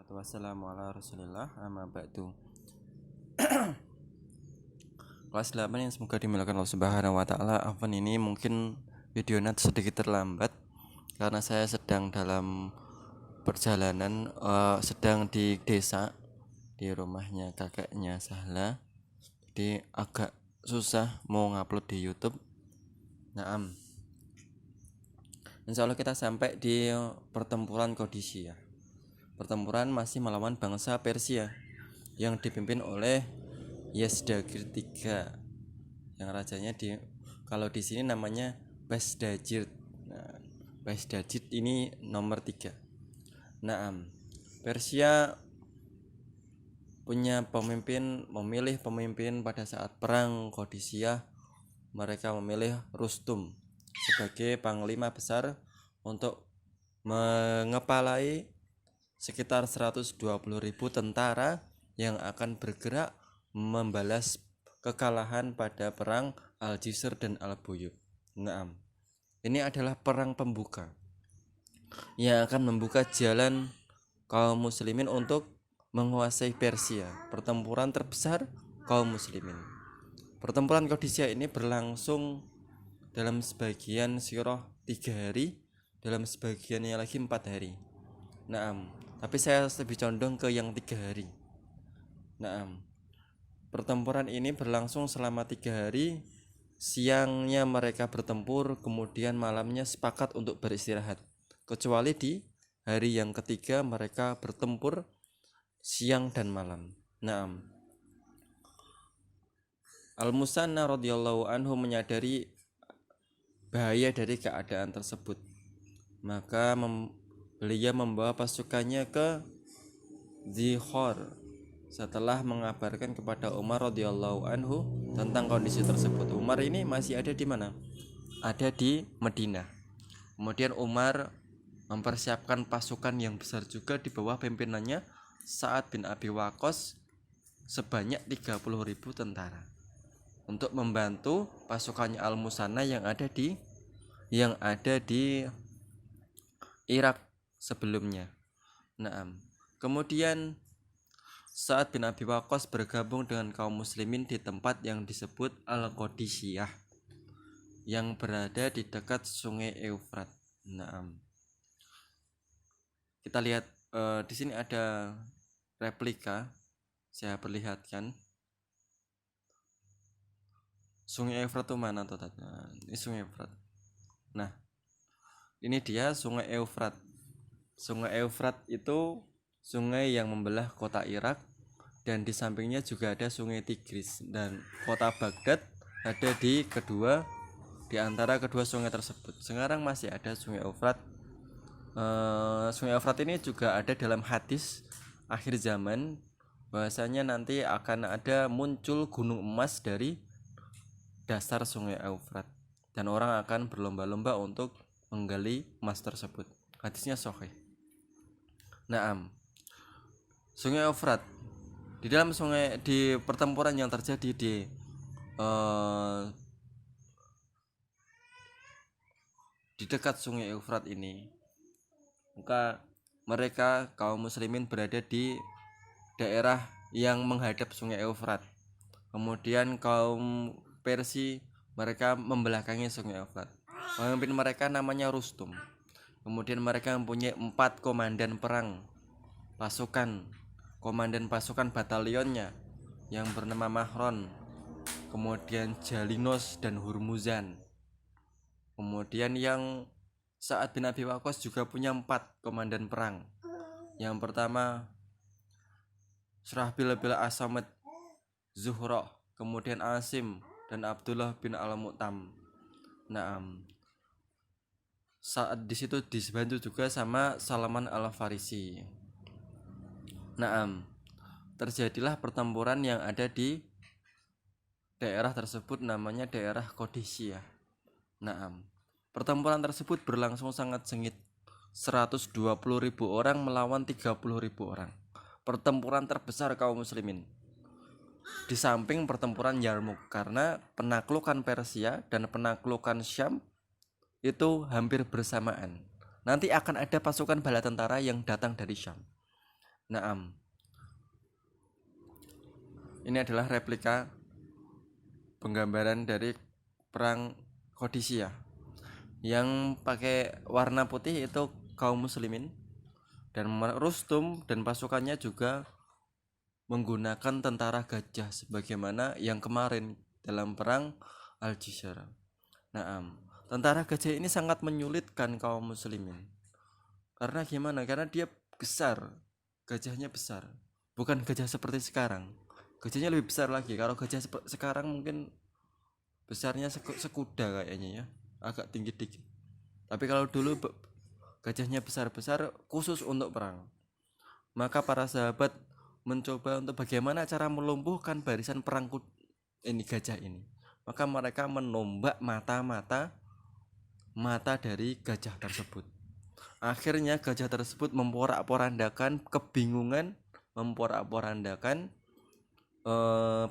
Wassalatu wassalamu ala rasulillah amma ba'du. Kelas 8 yang semoga dimuliakan Allah Subhanahu wa taala. Afwan, ini mungkin videonya sedikit terlambat karena saya sedang dalam perjalanan, sedang di desa, di rumahnya kakeknya Sahla. Jadi agak susah mau ngupload di YouTube. Naam. Insya Allah kita sampai di pertempuran Qadisiyah. Pertempuran masih melawan bangsa Persia yang dipimpin oleh Yazdagir III, yang rajanya kalau di sini namanya Basdajir. Nah, Basdajir ini nomor 3. Naam. Persia memilih pemimpin pada saat perang Qadisiyah. Mereka memilih Rustum sebagai panglima besar untuk mengepalai sekitar 120.000 tentara yang akan bergerak membalas kekalahan pada perang Al-Jisr dan Al-Buyub. Naam. Ini adalah perang pembuka yang akan membuka jalan kaum muslimin untuk menguasai Persia. Pertempuran terbesar kaum muslimin. Pertempuran Qadisiyah ini berlangsung dalam sebagian sirah 3 hari, dalam sebagiannya lagi 4 hari. Naam. Tapi saya lebih condong ke yang 3 hari. Naam. Pertempuran ini berlangsung selama 3 hari. Siangnya mereka bertempur, kemudian malamnya sepakat untuk beristirahat. Kecuali di hari yang ketiga mereka bertempur siang dan malam. Naam. Al-Musanna radhiyallahu anhu menyadari bahaya dari keadaan tersebut. Maka beliau membawa pasukannya ke Zihor setelah mengabarkan kepada Umar radhiyallahu anhu tentang kondisi tersebut. Umar ini masih ada di mana? Ada di Madinah. Kemudian Umar mempersiapkan pasukan yang besar juga di bawah pimpinannya Sa'ad bin Abi Waqqas sebanyak 30.000 tentara untuk membantu pasukannya Al-Musanna yang ada di Irak sebelumnya. Naam. Kemudian Sa'ad bin Abi Waqqas bergabung dengan kaum muslimin di tempat yang disebut Al-Qadisiyah yang berada di dekat Sungai Eufrat. Naam. Kita lihat di sini ada replika, saya perlihatkan. Sungai Eufrat itu mana tuh? Nah, ini Sungai Eufrat. Nah, ini dia Sungai Eufrat. Sungai Eufrat itu sungai yang membelah kota Irak, dan di sampingnya juga ada Sungai Tigris, dan kota Baghdad ada di antara kedua sungai tersebut. Sekarang masih ada Sungai Eufrat. Sungai Eufrat ini juga ada dalam hadis akhir zaman, bahwasanya nanti akan ada muncul gunung emas dari dasar Sungai Eufrat, dan orang akan berlomba-lomba untuk menggali emas tersebut. Hadisnya sahih. Naam. Sungai Eufrat, di pertempuran yang terjadi di dekat Sungai Eufrat ini, maka mereka kaum muslimin berada di daerah yang menghadap Sungai Eufrat. Kemudian kaum Persia mereka membelakangi Sungai Eufrat. Pemimpin mereka namanya Rustum. Kemudian mereka mempunyai 4 komandan perang pasukan. Komandan pasukan batalionnya yang bernama Mahron, kemudian Jalinos dan Hurmuzan. Kemudian yang Sa'ad bin Abi Waqqas juga punya 4 komandan perang. Yang pertama Surahbil bin Asamit, Zuhra, kemudian Asim dan Abdullah bin Al-Mu'tam. Naam. Saat di situ dibantu juga sama Salman Al-Farisi. Naam. Terjadilah pertempuran yang ada di daerah tersebut, namanya daerah Qadisiyah. Naam. Pertempuran tersebut berlangsung sangat sengit. 120.000 orang melawan 30.000 orang. Pertempuran terbesar kaum muslimin. Di samping pertempuran Yarmuk, karena penaklukan Persia dan penaklukan Syam itu hampir bersamaan. Nanti akan ada pasukan bala tentara yang datang dari Syam. Naam. Ini adalah replika penggambaran dari perang Qadisiyah. Yang pakai warna putih itu kaum muslimin, dan Rustum dan pasukannya juga menggunakan tentara gajah sebagaimana yang kemarin dalam perang Al-Jisr. Naam. Tentara gajah ini sangat menyulitkan kaum muslimin. Karena gimana? Karena dia besar. Gajahnya besar. Bukan gajah seperti sekarang. Gajahnya lebih besar lagi. Kalau gajah sekarang mungkin besarnya sekuda kayaknya ya. Agak tinggi dikit. Tapi kalau dulu gajahnya besar-besar khusus untuk perang. Maka para sahabat mencoba untuk bagaimana cara melumpuhkan barisan perang ini gajah ini. Maka mereka menombak mata dari gajah tersebut. Akhirnya gajah tersebut memporak-porandakan kebingungan, memporak-porandakan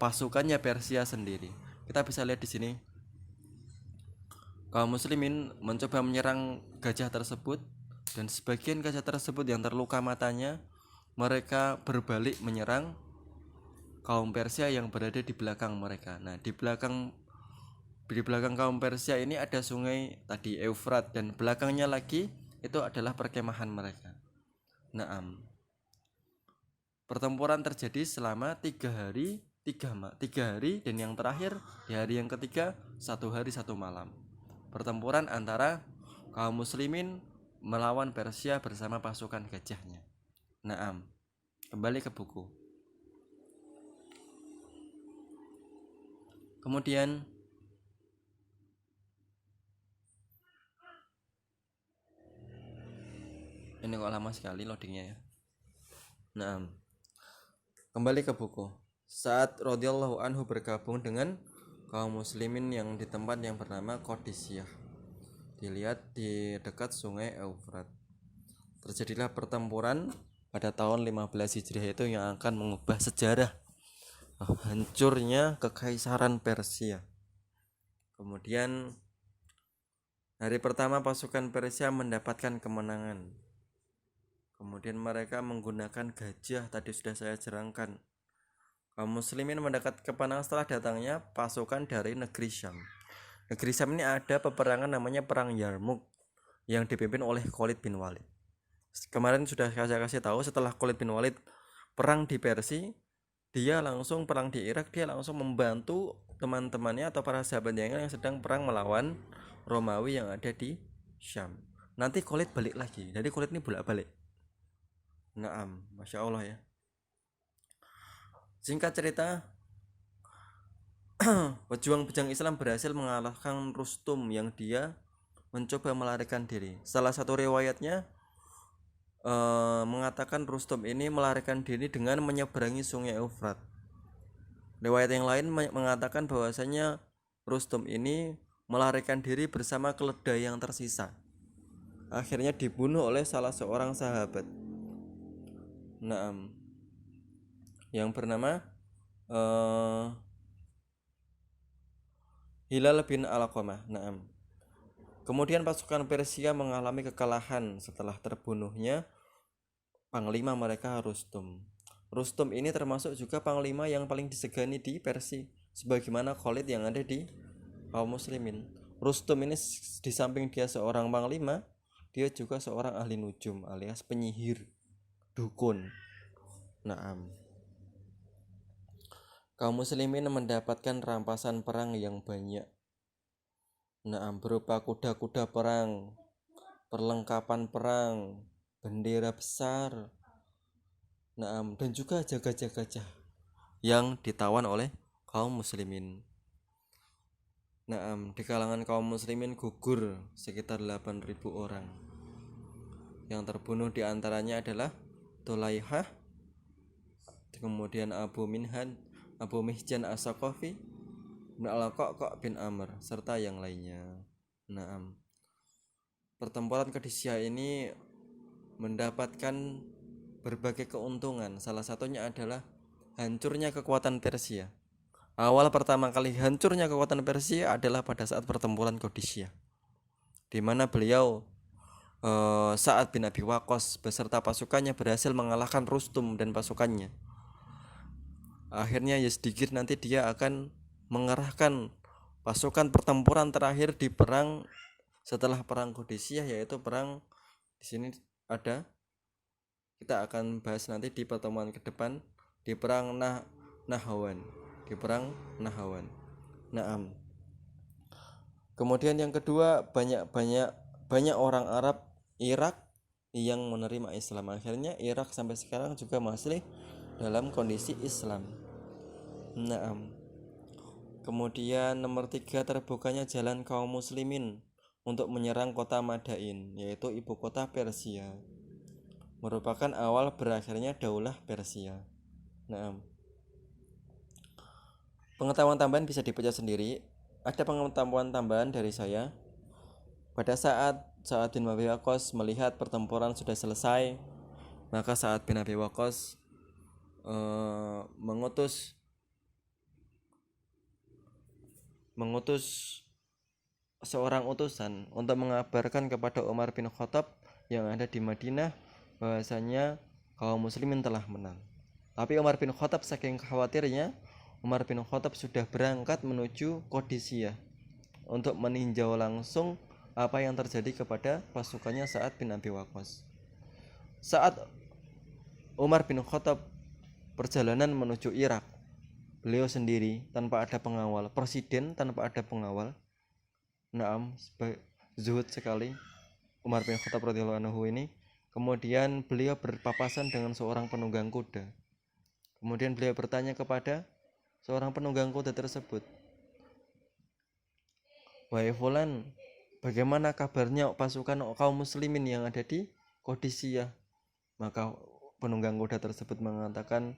pasukannya Persia sendiri. Kita bisa lihat di sini. Kaum muslimin mencoba menyerang gajah tersebut, dan sebagian gajah tersebut yang terluka matanya, mereka berbalik menyerang kaum Persia yang berada di belakang mereka. Nah, di belakang kaum Persia ini ada sungai tadi Eufrat, dan belakangnya lagi itu adalah perkemahan mereka. Naam. Pertempuran terjadi selama 3 hari, 3 hari, dan yang terakhir di hari yang ketiga 1 hari 1 malam. Pertempuran antara kaum muslimin melawan Persia bersama pasukan gajahnya. Naam. Kembali ke buku. Kemudian ini kok lama sekali loadingnya ya. Naam. Kembali ke buku. Saat radhiyallahu anhu bergabung dengan kaum muslimin yang di tempat yang bernama Qadisiyah, dilihat di dekat sungai Eufrat, terjadilah pertempuran pada tahun 15 Hijriah itu yang akan mengubah sejarah hancurnya kekaisaran Persia. Kemudian hari pertama pasukan Persia mendapatkan kemenangan. Kemudian mereka menggunakan gajah, tadi sudah saya jerangkan. Kaum muslimin mendekat kemenangan setelah datangnya pasukan dari negeri Syam. Negeri Syam ini ada peperangan namanya Perang Yarmuk yang dipimpin oleh Khalid bin Walid. Kemarin sudah saya kasih tahu, setelah Khalid bin Walid perang di Persia, dia langsung perang di Irak, dia langsung membantu teman-temannya atau para sahabat yang sedang perang melawan Romawi yang ada di Syam. Nanti Khalid balik lagi, jadi Khalid ini bolak-balik. Naam, Masya Allah ya. Singkat cerita, pejuang-pejuang Islam berhasil mengalahkan Rustum yang dia mencoba melarikan diri. Salah satu riwayatnya mengatakan Rustum ini melarikan diri dengan menyeberangi sungai Eufrat. Riwayat yang lain mengatakan bahwasanya Rustum ini melarikan diri bersama keledai yang tersisa. Akhirnya dibunuh oleh salah seorang sahabat. Naam. Yang bernama Hilal bin Alqamah. Naam. Kemudian pasukan Persia mengalami kekalahan setelah terbunuhnya panglima mereka Rustum. Rustum ini termasuk juga panglima yang paling disegani di Persia, sebagaimana Khalid yang ada di kaum muslimin. Rustum ini di samping dia seorang panglima, dia juga seorang ahli nujum alias penyihir, dukun. Naam. Kaum muslimin mendapatkan rampasan perang yang banyak. Naam, berupa kuda-kuda perang, perlengkapan perang, bendera besar. Naam, dan juga gajah-gajah yang ditawan oleh kaum muslimin. Naam, di kalangan kaum muslimin gugur sekitar 8.000 orang. Yang terbunuh diantaranya adalah Tulaihah, kemudian Abu Mihjan As-Saqafi, Al-Qaqqa bin Amr, serta yang lainnya. Naam. Pertempuran Qadisiyah ini mendapatkan berbagai keuntungan. Salah satunya adalah hancurnya kekuatan Persia. Awal pertama kali hancurnya kekuatan Persia adalah pada saat pertempuran Qadisiyah, di mana beliau Sa'ad bin Abi Waqqas beserta pasukannya berhasil mengalahkan Rustum dan pasukannya. Akhirnya ya sedikit nanti dia akan mengerahkan pasukan pertempuran terakhir di perang setelah perang Qadisiyah, yaitu perang di sini ada, kita akan bahas nanti di pertemuan ke depan, di perang Nahawan, di perang Nahawan. Naam. Kemudian yang kedua, banyak orang Arab Irak yang menerima Islam. Akhirnya Irak sampai sekarang juga masih dalam kondisi Islam. Naam. Kemudian nomor 3, terbukanya jalan kaum muslimin untuk menyerang kota Madain, yaitu ibu kota Persia, merupakan awal berakhirnya Daulah Persia. Naam. Pengetahuan tambahan bisa dibaca sendiri. Ada pengetahuan tambahan dari saya. Pada saat Sa'ad bin Abi Waqqas melihat pertempuran sudah selesai, maka Sa'ad bin Abi Waqqas mengutus seorang utusan untuk mengabarkan kepada Umar bin Khattab yang ada di Madinah bahwasanya kaum muslimin telah menang. Tapi Umar bin Khattab saking khawatirnya, Umar bin Khattab sudah berangkat menuju Qadisiyah untuk meninjau langsung apa yang terjadi kepada pasukannya Sa'ad bin Abi Waqqas. Saat Umar bin Khattab perjalanan menuju Irak, beliau sendiri tanpa ada pengawal, presiden tanpa ada pengawal. Naam, zuhud sekali Umar bin Khattab radhiyallahu anhu ini. Kemudian beliau berpapasan dengan seorang penunggang kuda. Kemudian beliau bertanya kepada seorang penunggang kuda tersebut, "Wahai fulan, bagaimana kabarnya pasukan kaum muslimin yang ada di Qadisiyah?" Maka penunggang kuda tersebut mengatakan,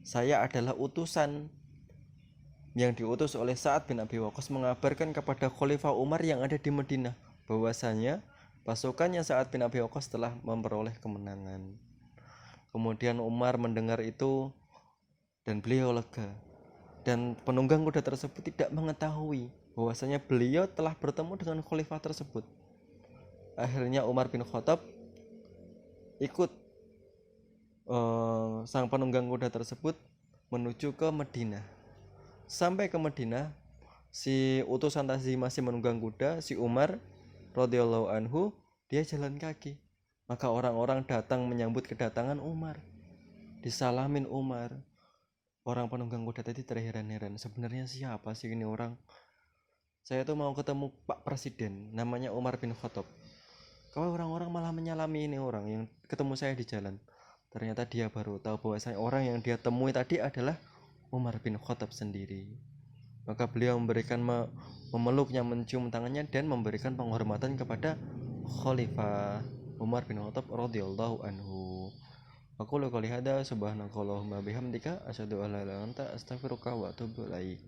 "Saya adalah utusan yang diutus oleh Sa'ad bin Abi Waqqas mengabarkan kepada Khalifah Umar yang ada di Madinah bahwasanya pasukannya Sa'ad bin Abi Waqqas telah memperoleh kemenangan." Kemudian Umar mendengar itu dan beliau lega. Dan penunggang kuda tersebut tidak mengetahui bahwasanya beliau telah bertemu dengan khalifah tersebut. Akhirnya Umar bin Khattab ikut sang penunggang kuda tersebut menuju ke Madinah. Sampai ke Madinah, si utusan tadi masih menunggang kuda, si Umar radhiyallahu anhu dia jalan kaki. Maka orang-orang datang menyambut kedatangan Umar, disalamin Umar. Orang penunggang kuda tadi terheran-heran, sebenarnya siapa sih ini orang? Saya tuh mau ketemu Pak Presiden, namanya Umar bin Khattab. Kalau orang-orang malah menyalami ini orang yang ketemu saya di jalan. Ternyata dia baru tahu bahwasanya orang yang dia temui tadi adalah Umar bin Khattab sendiri. Maka beliau memeluknya, mencium tangannya dan memberikan penghormatan kepada Khalifah Umar bin Khattab radhiyallahu anhu. Aku qouli hada subhanakallahumma bihamdika asyhadu an la ilaha illa anta astaghfiruka wa atubu ilaik.